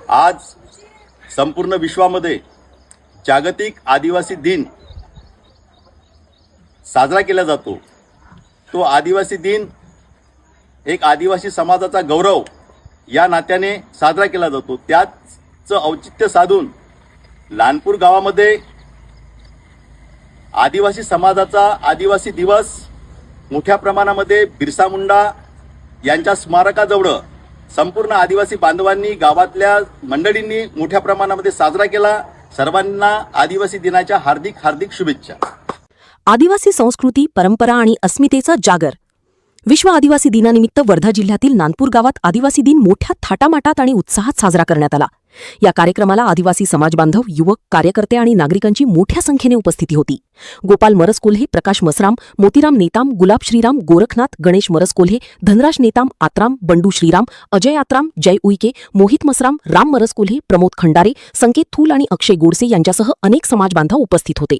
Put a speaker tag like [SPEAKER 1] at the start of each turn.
[SPEAKER 1] आज संपूर्ण विश्वामध्ये जागतिक आदिवासी दिन साजरा केला जातो। तो आदिवासी दिन एक आदिवासी समाजाचा गौरव या नात्याने साजरा केला जातो। त्याचं औचित्य साधून लानपूर गावामध्ये आदिवासी समाजाचा आदिवासी दिवस मोठ्या प्रमाणामध्ये बिरसा मुंडा यांच्या स्मारकाजवळ संपूर्ण आदिवासी बांधवांनी गावातल्या मंडळींनी मोठ्या प्रमाणामध्ये साजरा केला। सर्वांना आदिवासी दिनाच्या हार्दिक हार्दिक शुभेच्छा।
[SPEAKER 2] आदिवासी संस्कृती, परंपरा आणि अस्मितेचा जागर। विश्व आदिवासी दिनानिमित्त वर्धा जिल्ह्यातील नानपूर गावात आदिवासी दिन मोठ्या थाटामाटात आणि उत्साहात साजरा करण्यात आला। या कार्यक्रमाला आदिवासी समाजबांधव, युवक, कार्यकर्ते आणि नागरिकांची मोठ्या संख्येने उपस्थिती होती। गोपाल मरसकोल्हे, प्रकाश मसराम, मोतीराम नेताम, गुलाब श्रीराम, गोरखनाथ, गणेश मरसकोल्हे, धनराज नेताम, आत्राम, बंडू श्रीराम, अजय आत्राम, जय उईके, मोहित मसराम, राम मरसकोल्हे, प्रमोद खंडारे, संकेत थूल आणि अक्षय गोडसे यांच्यासह अनेक समाजबांधव उपस्थित होते।